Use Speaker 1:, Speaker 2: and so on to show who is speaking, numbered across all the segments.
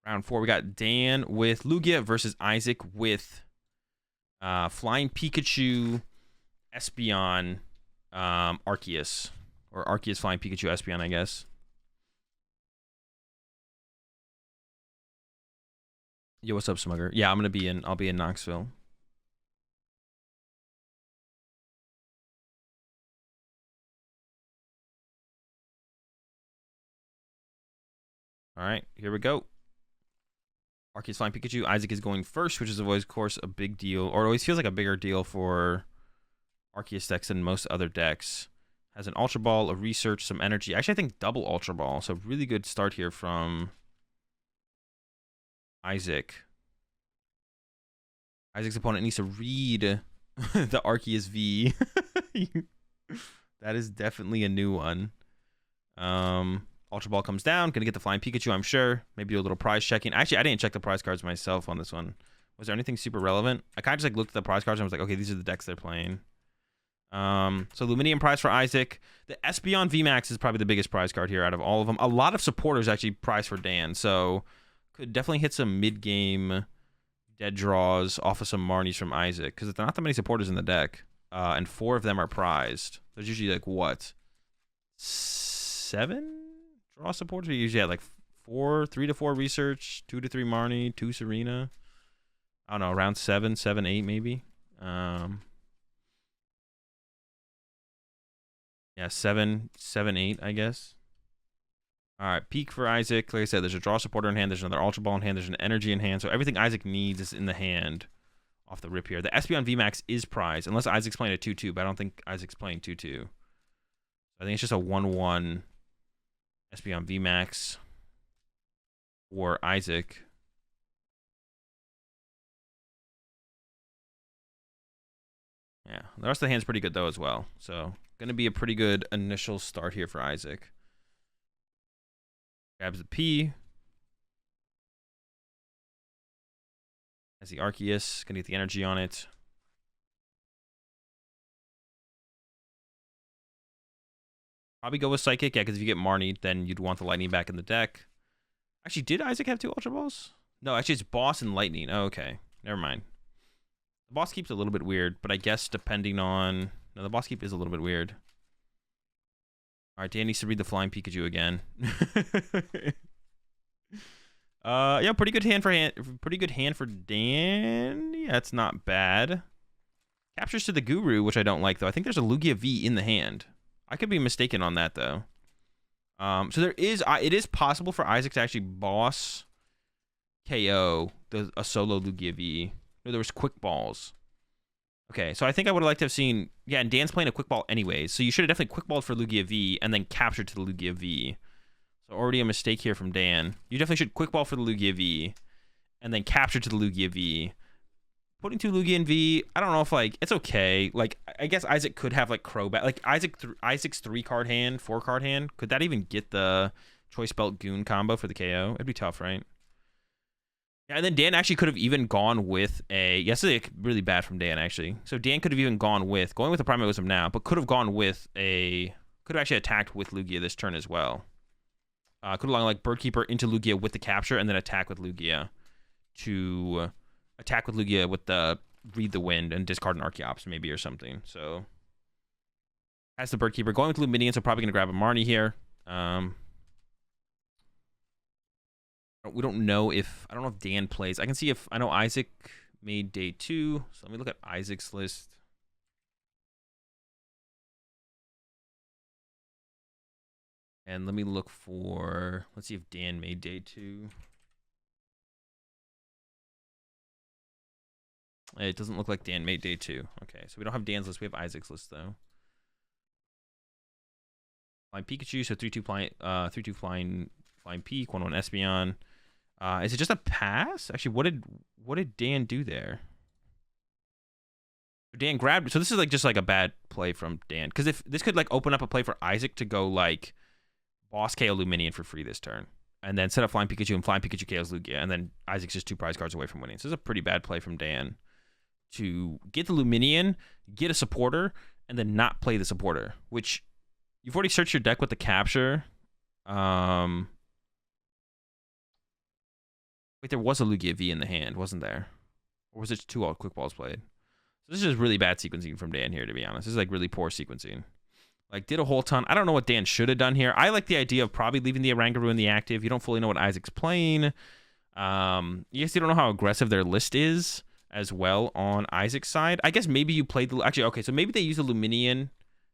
Speaker 1: Round 4, we got Dan with Lugia versus Isaac with Flying Pikachu, Espeon, Arceus. Or Arceus Flying Pikachu, Espeon, I guess. Yo, what's up, Smugger? Yeah, I'll be in Knoxville. All right, here we go. Arceus Flying Pikachu. Isaac is going first, which is always, of course, a big deal, or it always feels like a bigger deal for Arceus decks than most other decks. Has an Ultra Ball, a Research, some Energy. Actually, I think double Ultra Ball, so really good start here from Isaac. Isaac's opponent needs to read the Arceus V. That is definitely a new one. Ultra Ball comes down. Gonna get the Flying Pikachu, I'm sure. Maybe do a little prize checking. Actually, I didn't check the prize cards myself on this one. Was there anything super relevant? I kind of just like looked at the prize cards and I was like, okay, these are the decks they're playing. So Luminium prize for Isaac. The Espeon VMAX is probably the biggest prize card here out of all of them. A lot of supporters actually prize for Dan, so could definitely hit some mid-game dead draws off of some Marnies from Isaac, because there's not that many supporters in the deck, and 4 of them are prized. There's usually like what, 7 draw supporters? We usually have like 3 to 4 Research, 2 to 3 Marnie, 2 Serena. I don't know, around 7, 8 maybe. Yeah, 7, 8, I guess. All right, peak for Isaac. Like I said, there's a draw supporter in hand. There's another Ultra Ball in hand. There's an energy in hand. So everything Isaac needs is in the hand off the rip here. The Espeon VMAX is prized, unless Isaac's playing a 2-2, but I don't think Isaac's playing 2-2. I think it's just a 1-1 Espeon VMAX for Isaac. Yeah, the rest of the hand's pretty good, though, as well. So, going to be a pretty good initial start here for Isaac. Grabs the P. Has the Arceus. Gonna get the energy on it. Probably go with Psychic. Yeah, because if you get Marnie, then you'd want the Lightning back in the deck. Actually, did Isaac have 2 Ultra Balls? No, actually it's Boss and Lightning. Oh, okay. Never mind. The Boss Keep's a little bit weird, but I guess depending on... No, the Boss Keep is a little bit weird. All right, Dan needs to read the Flying Pikachu again. Yeah, pretty good hand for Dan. Yeah, it's not bad. Captures to the Guru, which I don't like though. I think there's a Lugia V in the hand. I could be mistaken on that though. So it is possible for Isaac to actually boss KO a solo Lugia V. No, there was Quick Balls. Okay, so I think I would have liked to have seen... Yeah, and Dan's playing a Quick Ball anyways, so you should have definitely Quick Balled for Lugia V and then captured to the Lugia V. So already a mistake here from Dan. You definitely should Quick Ball for the Lugia V and then capture to the Lugia V. Putting 2 Lugia in V, I don't know if, like, it's okay. Like, I guess Isaac could have, like, Crobat. Like, Isaac's 3-card hand, 4-card hand, could that even get the Choice Belt Goon combo for the KO? It'd be tough, right? Yeah, and then Dan actually could have even gone with a... Yes, it's really bad from Dan, actually. So Dan could have even gone with... Going with the Primal Wisdom now, but could have gone with a... Could have actually attacked with Lugia this turn as well. Could have gone, like, Birdkeeper into Lugia with the capture and then attack with Lugia to... Attack with Lugia with the Read the Wind and discard an Archeops maybe or something. So as the Birdkeeper, going with Luminion, so probably going to grab a Marnie here. We don't know if... I don't know if Dan plays. I can see if... I know Isaac made day 2. So let me look at Isaac's list. And let me look for... Let's see if Dan made day 2. It doesn't look like Dan made day 2. Okay, so we don't have Dan's list. We have Isaac's list, though. Flying Pikachu, so 3-2 flying, 3-2 flying Peak, 1-1 Espeon. Is it just a pass? Actually, what did Dan do there? Dan grabbed... So this is like just like a bad play from Dan. Because if this could like open up a play for Isaac to go like Boss KO Luminion for free this turn. And then set up Flying Pikachu and Flying Pikachu KOs Lugia. And then Isaac's just 2 prize cards away from winning. So this is a pretty bad play from Dan. To get the Luminion, get a supporter, and then not play the supporter. Which, you've already searched your deck with the capture. Wait, there was a Lugia V in the hand, wasn't there? Or was it 2 all quick balls played? So this is just really bad sequencing from Dan here, to be honest. This is like really poor sequencing. Like, did a whole ton. I don't know what Dan should have done here. I like the idea of probably leaving the Oranguru in the active. You don't fully know what Isaac's playing. Yes, you don't know how aggressive their list is as well on Isaac's side. I guess maybe you played the... Actually, okay, so maybe they use a Luminion.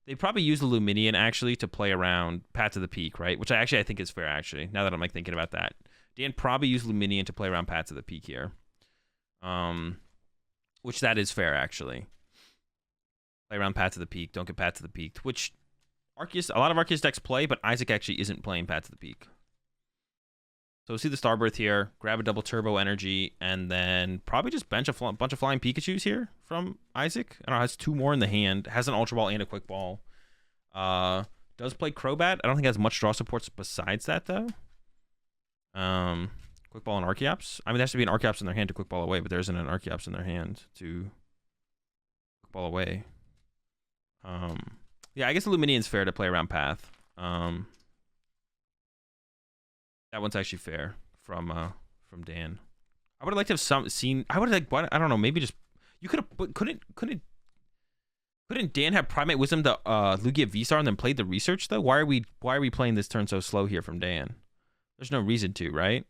Speaker 1: They probably use the Luminion, actually, to play around Path to the Peak, right? Which I think is fair, actually, now that I'm, like, thinking about that. Dan probably used Luminion to play around Path to the Peak here. Which that is fair, actually. Play around Path to the Peak, don't get Path to the Peak, which... Arceus, a lot of Arceus decks play, but Isaac actually isn't playing Path to the Peak. So we'll see the Starbirth here, grab a double turbo energy, and then probably just bench a bunch of flying Pikachus here from Isaac. I don't know, has 2 more in the hand, has an Ultra Ball and a Quick Ball. Does play Crobat. I don't think it has much draw supports besides that, though. Quick Ball and Archeops. I mean, there has to be an Archeops in their hand to Quick Ball away, but there isn't an Archeops in their hand to Quick Ball away. Yeah, I guess Luminion's fair to play around Path. That one's actually fair from Dan. I would have liked to have seen. I would have like. I don't know. Maybe just you could have. Couldn't Dan have Primate Wisdom to Lugia Vstar and then played the research though? Why are we playing this turn so slow here from Dan? There's no reason to, right?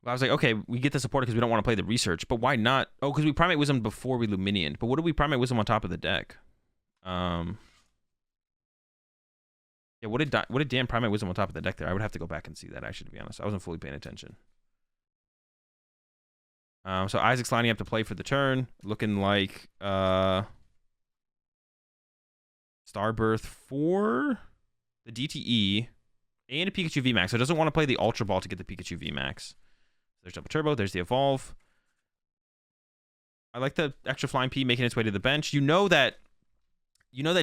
Speaker 1: I was like, okay, we get the support because we don't want to play the research, but why not? Oh, because we Primate Wisdom before we Luminion. But what do we Primate Wisdom on top of the deck? Yeah, what did Dan Primate Wisdom on top of the deck there? I would have to go back and see that, actually, to be honest. I wasn't fully paying attention. So Isaac's lining up to play for the turn, looking like Starbirth for the DTE and a Pikachu VMAX. So it doesn't want to play the Ultra Ball to get the Pikachu VMAX. There's Double Turbo, there's the Evolve. I like the extra Flying P making its way to the bench. You know that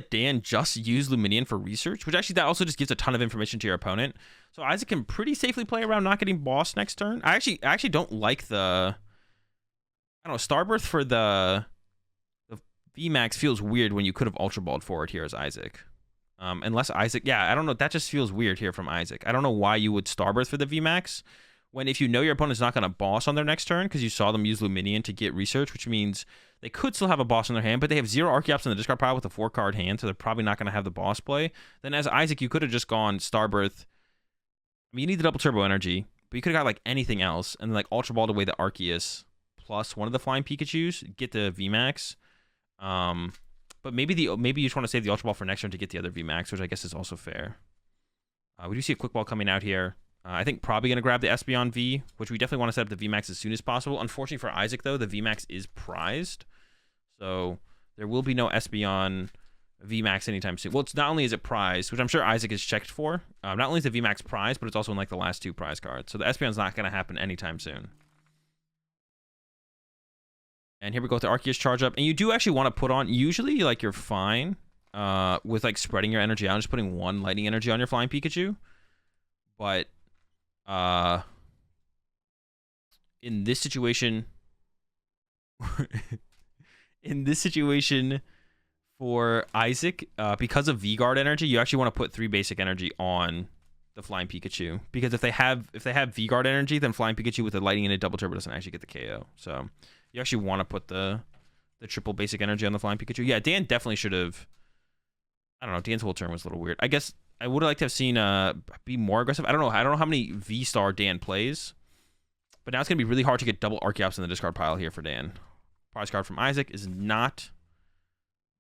Speaker 1: Dan just used Luminion for research, which actually that also just gives a ton of information to your opponent. So Isaac can pretty safely play around not getting bossed next turn. I actually don't like the... I don't know, Starbirth for the VMAX feels weird when you could have Ultra Balled forward here as Isaac. Unless Isaac... Yeah, I don't know. That just feels weird here from Isaac. I don't know why you would Starbirth for the VMAX when if you know your opponent's not going to boss on their next turn because you saw them use Luminion to get research, which means they could still have a boss in their hand, but they have 0 Archeops in the discard pile with a 4-card hand, so they're probably not going to have the boss play. Then as Isaac, you could have just gone Starbirth. I mean, you need the double turbo energy, but you could have got like anything else and like Ultra Balled away the Arceus plus one of the flying Pikachus, get the VMAX. But maybe you just want to save the Ultra Ball for next turn to get the other VMAX, which I guess is also fair. We do see a Quick Ball coming out here. I think probably going to grab the Espeon V, which we definitely want to set up the VMAX as soon as possible. Unfortunately for Isaac, though, the VMAX is prized. So there will be no Espeon VMAX anytime soon. Well, it's not only is it prized, which I'm sure Isaac is checked for. Not only is the VMAX prized, but it's also in like the last 2 prize cards. So the Espeon's not going to happen anytime soon. And here we go with the Arceus charge up. And you do actually want to put on, usually like you're fine with like spreading your energy out and just putting 1 lightning energy on your flying Pikachu. But in this situation for Isaac, because of V-Guard energy, you actually want to put 3 basic energy on the flying Pikachu, because if they have V-Guard energy, then flying Pikachu with a lightning and a double turbo doesn't actually get the KO. So you actually want to put the triple basic energy on the flying Pikachu. Yeah, Dan definitely should have. I don't know, Dan's whole turn was a little weird. I guess I would have liked to have seen be more aggressive. I don't know how many V-Star Dan plays, but now it's gonna be really hard to get double Archeops in the discard pile here for Dan. Prize card from Isaac is not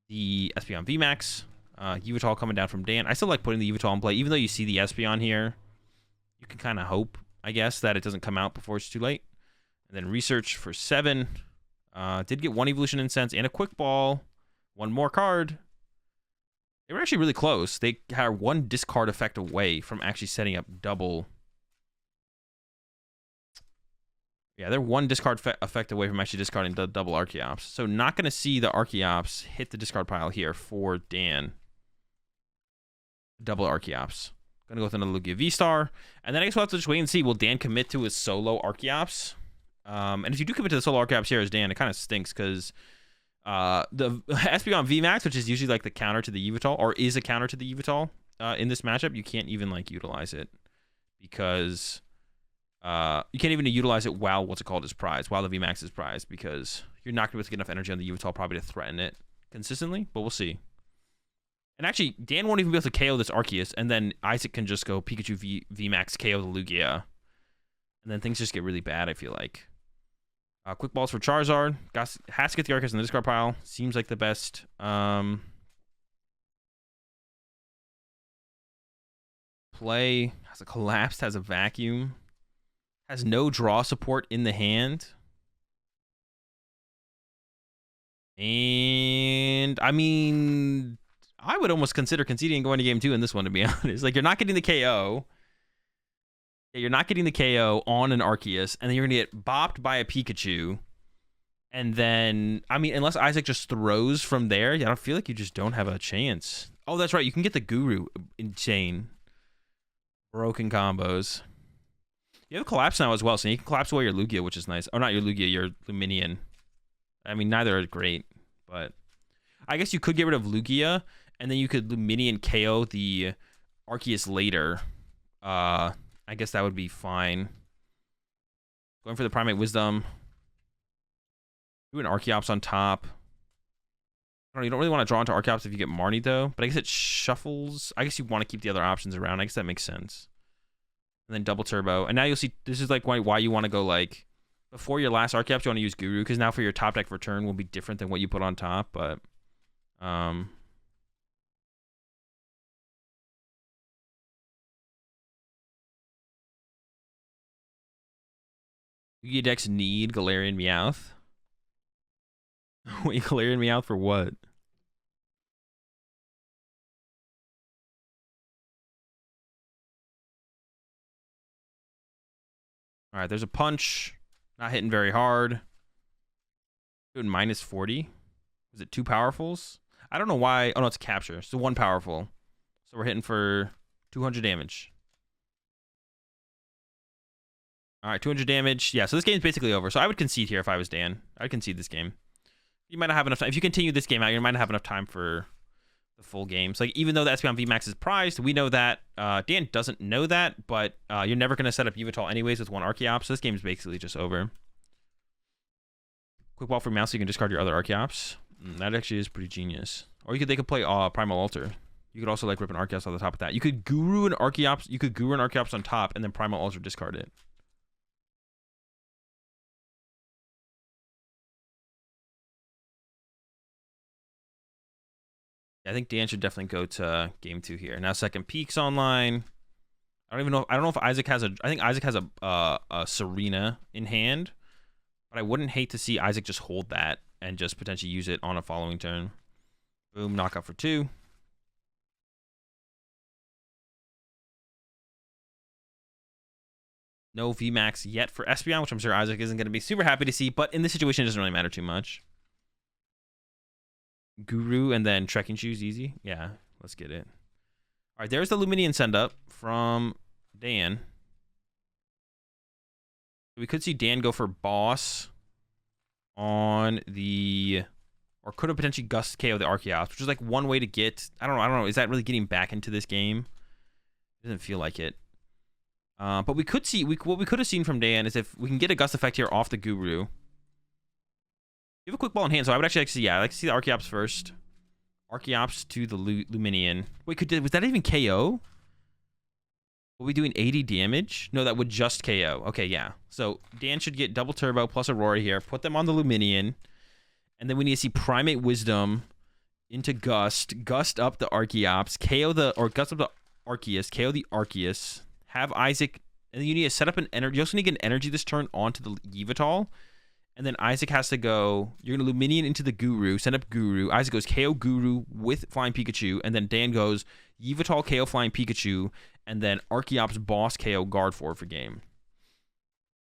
Speaker 1: the Espeon VMAX. Yveltal coming down from Dan. I still like putting the Yveltal in play, even though you see the Espeon here. You can kind of hope, I guess, that it doesn't come out before it's too late. And then Research for 7. Did get 1 Evolution Incense and a Quick Ball. 1 more card. They were actually really close. They are 1 discard effect away from actually setting up double. Yeah, they're 1 discard effect away from actually discarding the double Archeops. So not going to see the Archeops hit the discard pile here for Dan. Double Archeops. Going to go with another Lugia Vstar. And then I guess we'll have to just wait and see. Will Dan commit to his solo Archeops? And if you do commit to the solo Archeops here as Dan, it kind of stinks because the Espeon VMAX, which is usually like the counter to the Yveltal, or is a counter to the Yveltal in this matchup, you can't even like utilize it because you can't even utilize it while what's it called is prized, while the VMAX is prized, because you're not going to get enough energy on the Yveltal probably to threaten it consistently, but we'll see. And actually, Dan won't even be able to KO this Arceus, and then Isaac can just go Pikachu VMAX KO the Lugia. And then things just get really bad, I feel like. Quick balls for Charizard. Has to get the Arceus in the discard pile. Seems like the best. Play. Has a collapsed, has a vacuum. Has no draw support in the hand. And, I mean, I would almost consider conceding and going to game 2 in this one, to be honest. Like, you're not getting the KO. You're not getting the KO on an Arceus, and then you're going to get bopped by a Pikachu. And then, I mean, unless Isaac just throws from there, I don't feel like you just don't have a chance. Oh, that's right. You can get the Guru. Insane. Broken combos. You have Collapse now as well, so you can collapse away your Lugia, which is nice. Oh, not your Lugia, your Luminion. I mean, neither are great, but I guess you could get rid of Lugia, and then you could Luminion KO the Arceus later. I guess that would be fine. Going for the Primate Wisdom. Do an Archeops on top. I don't know, you don't really want to draw into Archeops if you get Marnie, though. But I guess it shuffles. I guess you want to keep the other options around. I guess that makes sense. And then double turbo. And now you'll see, this is like why you want to go like, before your last Archeops, you want to use Guru. Because now for your top deck return will be different than what you put on top. But, Lugia decks need Galarian Meowth. Wait, Galarian Meowth for what? All right, there's a punch. Not hitting very hard. Doing minus 40. Is it 2 powerfuls? I don't know why. Oh, no, it's a capture. So 1 powerful. So we're hitting for 200 damage. All right, 200 damage. Yeah, so this game's basically over. So I would concede here if I was Dan. I'd concede this game. You might not have enough time. If you continue this game out, you might not have enough time for the full game. So like, even though the Espeon VMAX is prized, we know that. Dan doesn't know that, but you're never going to set up Yveltal anyways with 1 Archeops. So this game is basically just over. Quick ball for Mouse so you can discard your other Archeops. That actually is pretty genius. Or they could play Primal Altar. You could also like rip an Arceus on the top of that. You could Guru an Archeops. You could Guru an Archeops on top and then Primal Altar discard it. I think Dan should definitely go to game 2 here. Now second Peak's online. I don't know if Isaac has a. I think Isaac has a Serena in hand, but I wouldn't hate to see Isaac just hold that and just potentially use it on a following turn. Boom, knockout for 2. No VMAX yet for Espeon, which I'm sure Isaac isn't going to be super happy to see, but in this situation, it doesn't really matter too much. Guru and then Trekking Shoes, easy. Yeah, let's get it. All right, there's the Luminion send up from Dan. We could see Dan go for Boss on the, or could have potentially Gust KO the Archeops, which is like one way to get. I don't know. Is that really getting back into this game? It doesn't feel like it. But we could see what we could have seen from Dan is if we can get a Gust effect here off the Guru. You have a quick ball in hand, so I would actually like to see, I like to see the Archeops first. Archeops to the Luminion. Wait, was that even KO? Were we doing 80 damage? No, that would just KO. Okay, yeah. So Dan should get double turbo plus Aurora here. Put them on the Luminion. And then we need to see Primate Wisdom into Gust. Gust up the Archeops. Gust up the Arceus. KO the Arceus. Have Isaac. And then you need to set up an energy. You also need to get an energy this turn onto the Yveltal. And then Isaac has to go. You're going to Luminion into the Guru. Send up Guru. Isaac goes KO Guru with Flying Pikachu. And then Dan goes Yveltal KO Flying Pikachu. And then Archeops Boss KO Guard for game.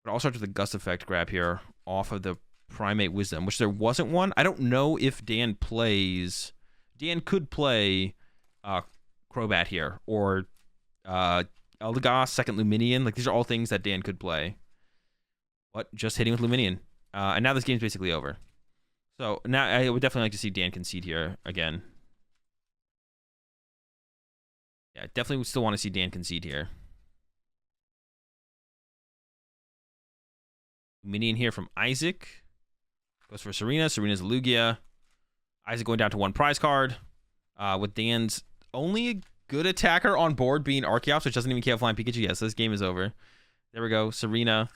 Speaker 1: But I'll start with the Gust effect grab here off of the Primate Wisdom, which there wasn't one. I don't know if Dan plays. Dan could play Crobat here. Or Eldegoss, second Luminion. Like, these are all things that Dan could play. But just hitting with Luminion. And now this game's basically over. So now I would definitely like to see Dan concede here again. Yeah, definitely would still want to see Dan concede here. Minion here from Isaac. Goes for Serena. Serena's Lugia. Isaac going down to 1 prize card. With Dan's only a good attacker on board being Arceus, which doesn't even KO Flying Pikachu yet, so this game is over. There we go. Serena.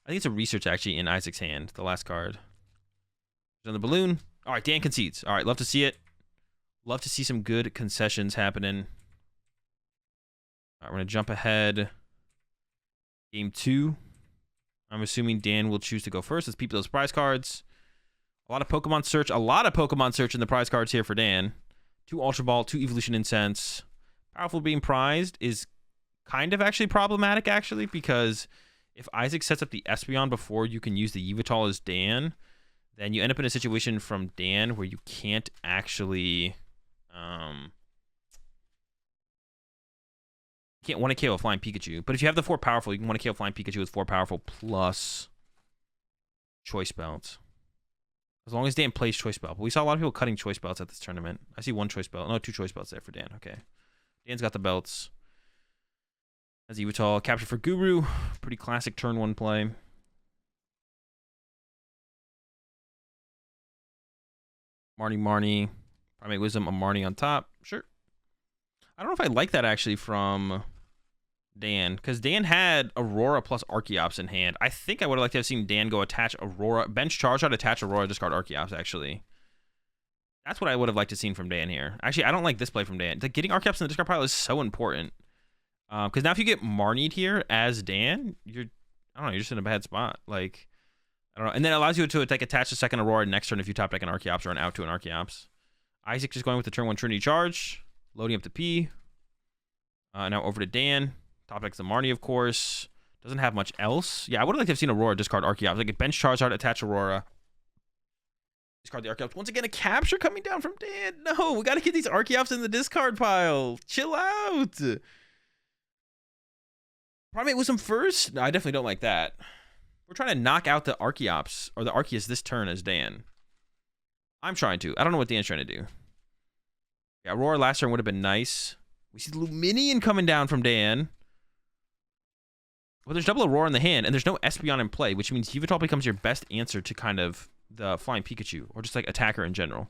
Speaker 1: I think it's a research actually in Isaac's hand, the last card. On the balloon. All right, Dan concedes. All right, love to see it. Love to see some good concessions happening. All right, we're going to jump ahead. Game 2. I'm assuming Dan will choose to go first. Let's peep those prize cards. A lot of Pokemon search. A lot of Pokemon search in the prize cards here for Dan. 2 Ultra Ball, 2 Evolution Incense. Powerful being prized is kind of actually problematic, actually, because if Isaac sets up the Espeon before you can use the Yveltal as Dan, then you end up in a situation from Dan where you can't actually... you can't want to KO a Flying Pikachu. But if you have the 4 powerful, you can want to KO Flying Pikachu with 4 powerful plus Choice Belt. As long as Dan plays Choice Belt. But we saw a lot of people cutting Choice Belts at this tournament. I see 1 Choice Belt. No, 2 Choice Belts there for Dan. Okay. Dan's got the belts. As Yveltal. Capture for Guru. Pretty classic turn 1 play. Marnie. Primate Wisdom, a Marnie on top. Sure. I don't know if I like that actually from Dan, because Dan had Aurora plus Archeops in hand. I think I would have liked to have seen Dan go attach Aurora, bench Charizard, attach Aurora, discard Archeops, actually. That's what I would have liked to seen from Dan here. Actually, I don't like this play from Dan. Getting Archeops in the discard pile is so important. Because now if you get Marnied here as Dan, you're just in a bad spot. Like, I don't know. And then it allows you to like attach a second Aurora next turn if you top deck an Archeops or an out to an Archeops. Isaac just going with the turn 1 Trinity Charge. Loading up the P. Now over to Dan. Top deck's the Marnie, of course. Doesn't have much else. Yeah, I would have liked to have seen Aurora discard Archeops. Like a bench Charizard, attach Aurora. Discard the Archeops. Once again, a capture coming down from Dan. No, we got to get these Archeops in the discard pile. Chill out. Primate Wisdom first? No, I definitely don't like that. We're trying to knock out the Archeops, or the Arceus this turn as Dan. I'm trying to. I don't know what Dan's trying to do. Yeah, Aurora last turn would have been nice. We see the Luminion coming down from Dan. Well, there's double Aurora in the hand, and there's no Espeon in play, which means Yveltal becomes your best answer to kind of the Flying Pikachu, or just like attacker in general.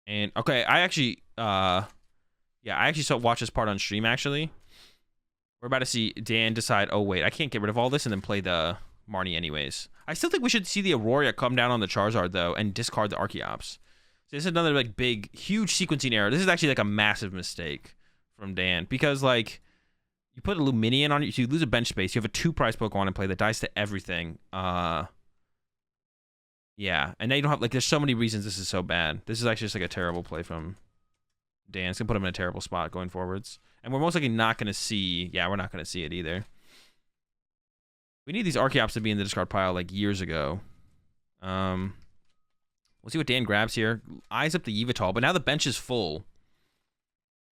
Speaker 1: And, okay, I actually watched this part on stream, actually. We're about to see Dan decide, oh, wait, I can't get rid of all this and then play the Marnie anyways. I still think we should see the Aurora come down on the Charizard, though, and discard the Archeops. So this is another, like, big, huge sequencing error. This is actually, like, a massive mistake from Dan. Because, like, you put a Luminion on you, so you lose a bench space. You have a 2-prize Pokemon in play that dies to everything. Yeah. And now you don't have, like, there's so many reasons this is so bad. This is actually just, like, a terrible play from Dan. It's going to put him in a terrible spot going forwards. And we're most likely not going to see... Yeah, we're not going to see it either. We need these Archeops to be in the discard pile, like, years ago. We'll see what Dan grabs here. Eyes up the Yveltal, but now the bench is full.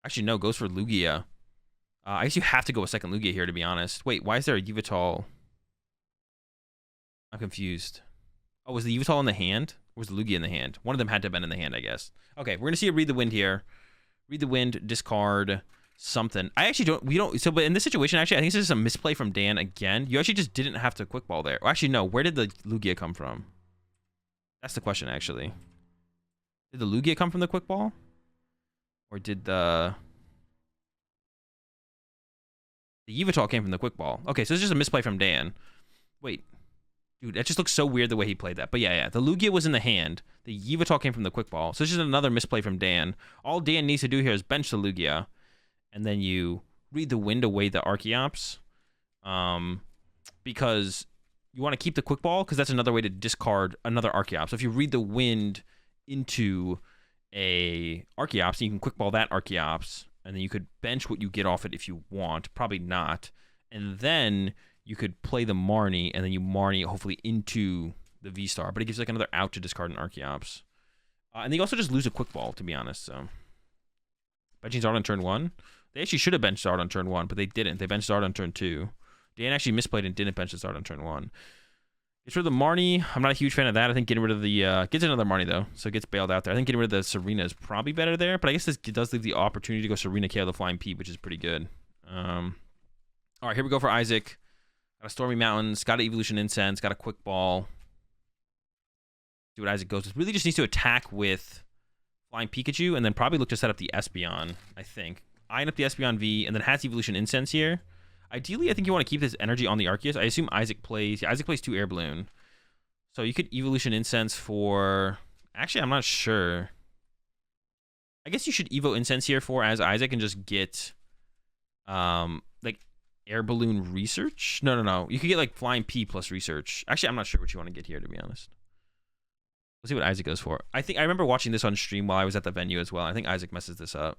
Speaker 1: Actually, no, goes for Lugia. I guess you have to go a second Lugia here, to be honest. Wait, why is there a Yveltal? I'm confused. Oh, was the Yveltal in the hand? Or was the Lugia in the hand? One of them had to have been in the hand, I guess. Okay, we're going to see a Read the Wind here. Read the Wind, discard something. But in this situation, actually, I think this is a misplay from Dan again. You actually just didn't have to quick ball there. Well, actually, no. Where did the Lugia come from? That's the question, actually. Did the Lugia come from the quick ball? Or did the Yveltal came from the quick ball? Okay, so it's just a misplay from Dan. Wait. Dude, that just looks so weird the way he played that. But yeah. The Lugia was in the hand. The Yveltal came from the quick ball. So it's just another misplay from Dan. All Dan needs to do here is bench the Lugia. And then you Read the Wind away the Archeops. Because you want to keep the quick ball, because that's another way to discard another Archeops. So if you Read the Wind into a Archeops, you can quick ball that Archeops, and then you could bench what you get off it if you want. Probably not. And then you could play the Marnie, and then you Marnie hopefully into the Vstar. But it gives like another out to discard an Archeops. And they also just lose a quick ball, to be honest. So benching Zard on turn 1. They actually should have benched Zard on turn 1, but they didn't. They benched Zard on turn 2. Dan actually misplayed and didn't bench the Zard on turn 1. Gets rid of the Marnie. I'm not a huge fan of that. I think getting rid of the... gets another Marnie, though, so it gets bailed out there. I think getting rid of the Serena is probably better there, but I guess this does leave the opportunity to go Serena KO the Flying P, which is pretty good. All right, here we go for Isaac. Got a Stormy Mountains, got an Evolution Incense, got a Quick Ball. See what Isaac goes with. Really just needs to attack with Flying Pikachu and then probably look to set up the Espeon, I think. Eyeing up the Espeon V and then has Evolution Incense here. Ideally, I think you want to keep this energy on the Arceus. I assume Isaac plays... Yeah, Isaac plays 2 Air Balloon. So you could Evolution Incense for... Actually, I'm not sure. I guess you should Evo Incense here for as Isaac and just get... like, Air Balloon Research? No. You could get, like, Flying P plus Research. Actually, I'm not sure what you want to get here, to be honest. Let's see what Isaac goes for. I remember watching this on stream while I was at the venue as well. I think Isaac messes this up.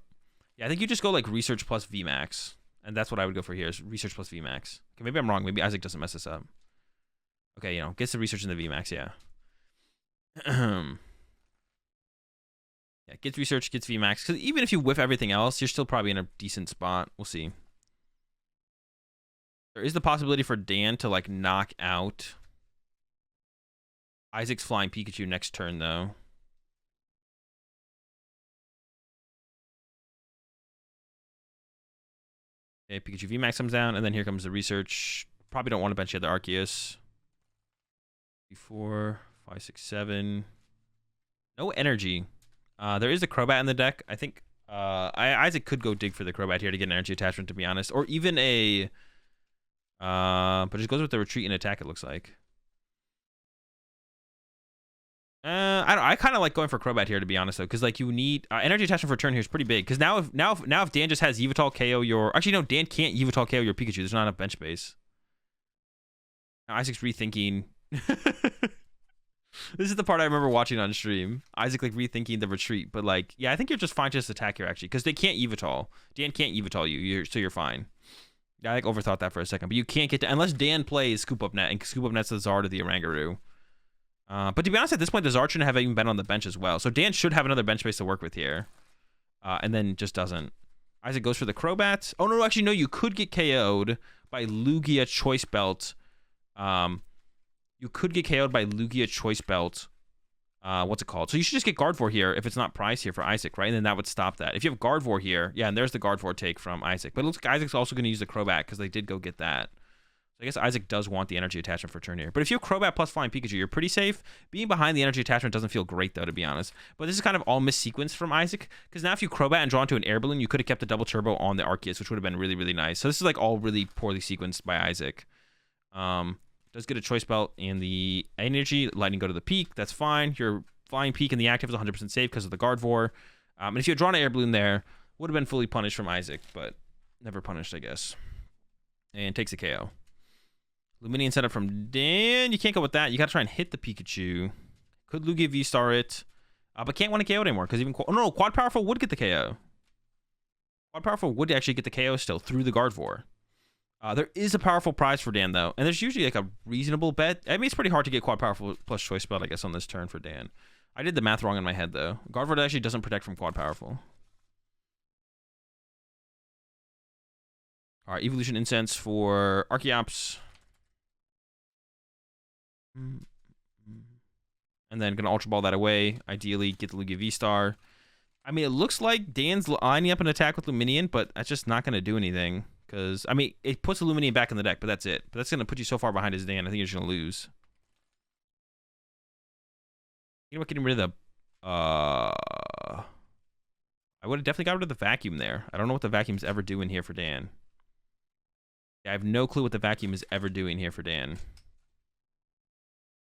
Speaker 1: Yeah, I think you just go, like, Research plus VMAX. And that's what I would go for here, is Research plus VMAX. Okay, maybe I'm wrong. Maybe Isaac doesn't mess this up. Okay, you know, gets the Research and the VMAX, yeah. Yeah, gets Research, gets VMAX. Because even if you whiff everything else, you're still probably in a decent spot. We'll see. There is the possibility for Dan to, like, knock out Isaac's Flying Pikachu next turn, though. Okay, Pikachu VMAX comes down, and then here comes the Research. Probably don't want to bench the other Arceus. 4, 5, 6, 7. No energy. There is a Crobat in the deck. I think Isaac could go dig for the Crobat here to get an energy attachment, to be honest. Or even a... but it just goes with the retreat and attack, it looks like. I kind of like going for Crobat here, to be honest, though, because like you need energy attachment for turn here is pretty big. Because now if Dan just has Yveltal KO your... Actually, no, Dan can't Yveltal KO your Pikachu. There's not enough bench space. Now Isaac's rethinking... This is the part I remember watching on stream. Isaac like rethinking the retreat, but like, yeah, I think you're just fine to just attack here actually, because they can't Yveltal. Dan can't Yveltal you, so you're fine. Yeah, I like overthought that for a second, but you can't get to unless Dan plays Scoop Up Net, and Scoop Up Net's the Zard or the Oranguru. But to be honest, at this point, the Zard shouldn't have even been on the bench as well. So Dan should have another bench space to work with here, and then just doesn't. Isaac goes for the Crobat. Oh no, actually no, you could get KO'd by Lugia Choice Belt. You could get KO'd by Lugia Choice Belt. What's it called? So you should just get Gardevoir here if it's not Prize here for Isaac, right? And then that would stop that. If you have Gardevoir here, yeah, and there's the Gardevoir take from Isaac. But it looks like Isaac's also going to use the Crobat because they did go get that. So I guess Isaac does want the energy attachment for turn here. But if you have Crobat plus Flying Pikachu, you're pretty safe. Being behind the energy attachment doesn't feel great, though, to be honest. But this is kind of all missequenced from Isaac, because now if you Crobat and draw into an Air Balloon, you could have kept the double turbo on the Arceus, which would have been really, really nice. So this is like all really poorly sequenced by Isaac. Does get a Choice Belt and the energy. Lightning go to the peak. That's fine. Your Flying Peak and the active is 100% safe because of the Gardevoir. And if you had drawn an Air Balloon there, would have been fully punished from Isaac, but never punished, I guess. And takes a KO. Luminion setup from Dan. You can't go with that. You got to try and hit the Pikachu. Could Lugia Vstar it, but can't want to KO it anymore because even... Oh, no, Quad Powerful would get the KO. Quad Powerful would actually get the KO still through the Gardevoir. There is a powerful prize for Dan, though, and there's usually like a reasonable bet. I mean, it's pretty hard to get Quad Powerful plus Choice Belt, I guess, on this turn for Dan. I did the math wrong in my head, though. Gardevoir actually doesn't protect from Quad Powerful. All right, Evolution Incense for Archeops. And then gonna Ultra Ball that away. Ideally, get the Lugia V-Star. I mean, it looks like Dan's lining up an attack with Luminion, but that's just not gonna do anything. Because, I mean, it puts Illuminion back in the deck, but that's it. But that's going to put you so far behind his Dan, I think you're just going to lose. You know what, getting rid of the... I would have definitely got rid of the Vacuum there. I don't know what the Vacuum's ever doing here for Dan. Yeah, I have no clue what the Vacuum is ever doing here for Dan.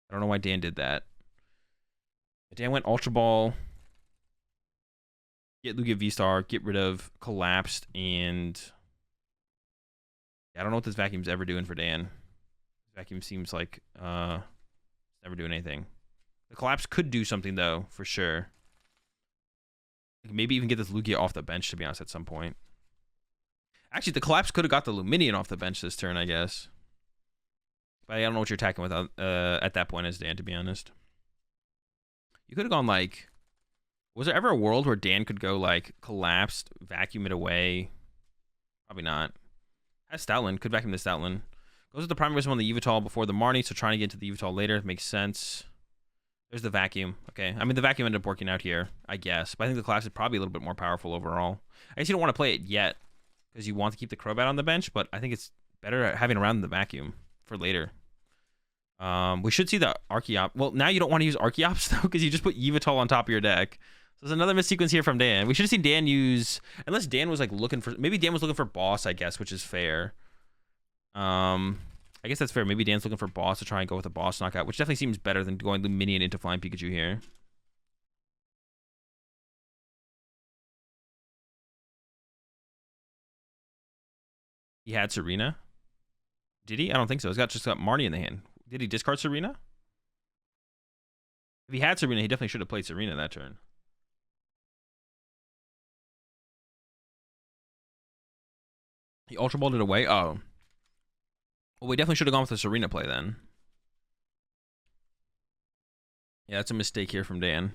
Speaker 1: I don't know why Dan did that. Dan went Ultra Ball. Get Lugia V-Star. Get rid of Collapsed and... I don't know what this Vacuum's ever doing for Dan. This Vacuum seems like never doing anything. The Collapse could do something, though, for sure. Like maybe even get this Lugia off the bench, to be honest, at some point. Actually, the Collapse could have got the Luminion off the bench this turn, I guess. But I don't know what you're attacking with at that point as Dan, to be honest. You could have gone, like... Was there ever a world where Dan could go, like, Collapsed, Vacuum it away? Probably not. Has Stoutland. Could vacuum the Stoutland. Goes with the primary wisdom on the Yveltal before the Marnie, so trying to get into the Yveltal later makes sense. There's the Vacuum. Okay. I mean, the Vacuum ended up working out here, I guess. But I think the class is probably a little bit more powerful overall. I guess you don't want to play it yet, because you want to keep the Crobat on the bench, but I think it's better having around in the vacuum for later. We should see the Archeops. Well, now you don't want to use Archeops, though, because you just put Yveltal on top of your deck. So there's another missequence here from Dan. We should have seen Dan use... Unless Dan was, like, looking for... Maybe Dan was looking for Boss, I guess, which is fair. I guess that's fair. Maybe Dan's looking for Boss to try and go with a Boss knockout, which definitely seems better than going Luminion into Flying Pikachu here. He had Serena. Did he? I don't think so. He's just got Marnie in the hand. Did he discard Serena? If he had Serena, he definitely should have played Serena that turn. He Ultra Balled it away? Oh. Well, we definitely should have gone with the Serena play then. Yeah, that's a mistake here from Dan.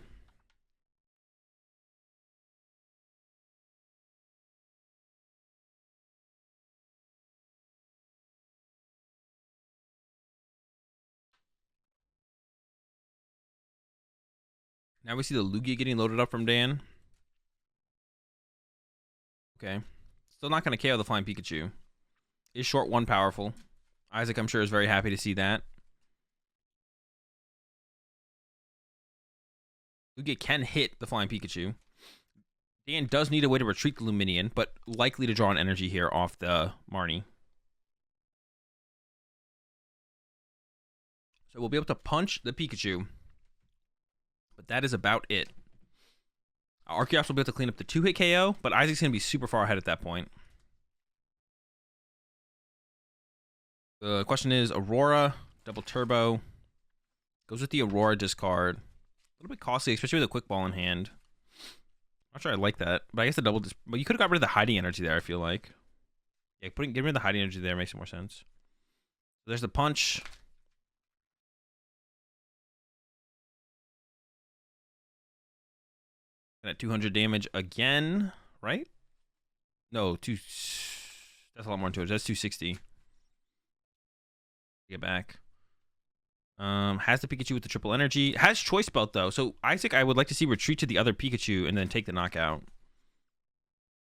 Speaker 1: Now we see the Lugia getting loaded up from Dan. Okay. Still not going to KO the Flying Pikachu. Is short one powerful. Isaac, I'm sure, is very happy to see that. Lugia can hit the Flying Pikachu. Dan does need a way to retreat the Luminion, but likely to draw an energy here off the Marnie. So we'll be able to punch the Pikachu. But that is about it. Arceus will be able to clean up the 2-hit KO, but Isaac's going to be super far ahead at that point. The question is Aurora, double turbo. Goes with the Aurora discard. A little bit costly, especially with a quick ball in hand. Not sure I like that, but I guess the double... But you could have got rid of the hiding energy there, I feel like. Yeah, getting rid of the hiding energy there makes more sense. So there's the punch. At 200 damage again, right? No, that's a lot more than 200. That's 260. Get back. Has the Pikachu with the triple energy. Has Choice Belt, though. So, Isaac, I would like to see retreat to the other Pikachu and then take the knockout.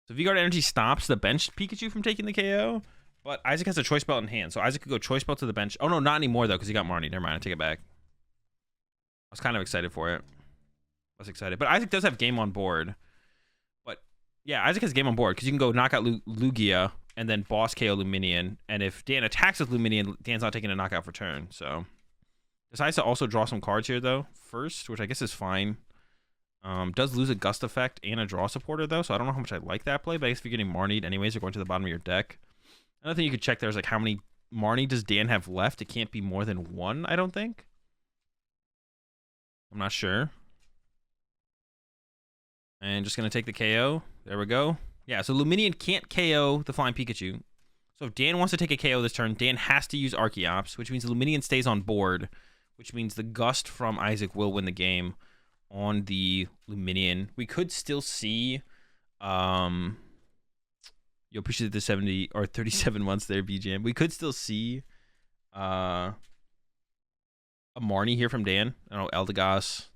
Speaker 1: So, V-Guard energy stops the bench Pikachu from taking the KO. But Isaac has a Choice Belt in hand. So, Isaac could go Choice Belt to the bench. Oh, no, not anymore, though, because he got Marnie. Never mind. I take it back. I was kind of excited for it. Excited, but Isaac does have game on board. But yeah, Isaac has game on board because you can go knock out Lugia and then boss KO Luminion. And if Dan attacks with Luminion, Dan's not taking a knockout for turn. So decides to also draw some cards here though first, which I guess is fine. Does lose a gust effect and a draw supporter though, so I don't know how much I like that play. But I guess if you're getting Marnied anyways, you're going to the bottom of your deck. Another thing you could check there is like how many Marnie does Dan have left? It can't be more than one, I don't think. I'm not sure. And just going to take the KO. There we go. Yeah, so Luminion can't KO the Flying Pikachu. So if Dan wants to take a KO this turn, Dan has to use Archeops, which means Luminion stays on board, which means the Gust from Isaac will win the game on the Luminion. We could still see... you appreciate the 70 or 37 months there, BJM. We could still see a Marnie here from Dan. I don't know, Eldegoss.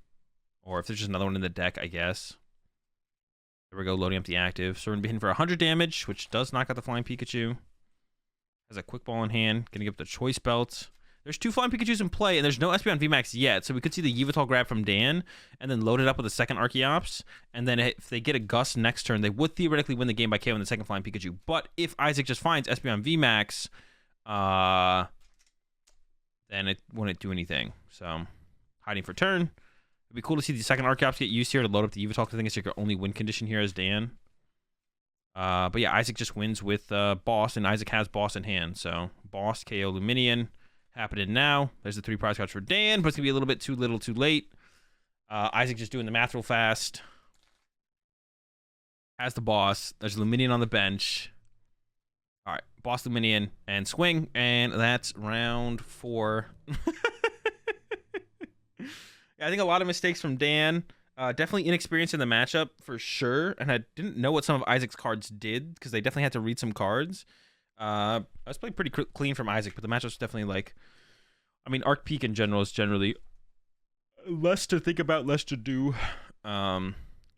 Speaker 1: Or if there's just another one in the deck, I guess. There we go, loading up the active. So we're going to be hitting for 100 damage, which does knock out the Flying Pikachu. Has a quick ball in hand. Going to give up the Choice Belt. There's 2 Flying Pikachus in play, and there's no SP on VMAX yet. So we could see the Yveltal grab from Dan, and then load it up with a second Archeops. And then if they get a Gust next turn, they would theoretically win the game by KOing the second Flying Pikachu. But if Isaac just finds SP on VMAX, then it wouldn't do anything. So, hiding for turn. It'd be cool to see the second Archeops get used here to load up the Yveltal, because I think it's like your only win condition here as Dan. But yeah, Isaac just wins with Boss, and Isaac has Boss in hand. So, Boss, KO, Luminion, happening now. There's the 3 prize cards for Dan, but it's going to be a little bit too little too late. Isaac just doing the math real fast. Has the Boss. There's Luminion on the bench. All right, Boss, Luminion, and swing. And that's round 4. Yeah, I think a lot of mistakes from Dan. Definitely inexperienced in the matchup for sure. And I didn't know what some of Isaac's cards did because they definitely had to read some cards. I was playing pretty clean from Isaac, but the matchup's definitely like... I mean, Arc Peak in general is generally less to think about, less to do.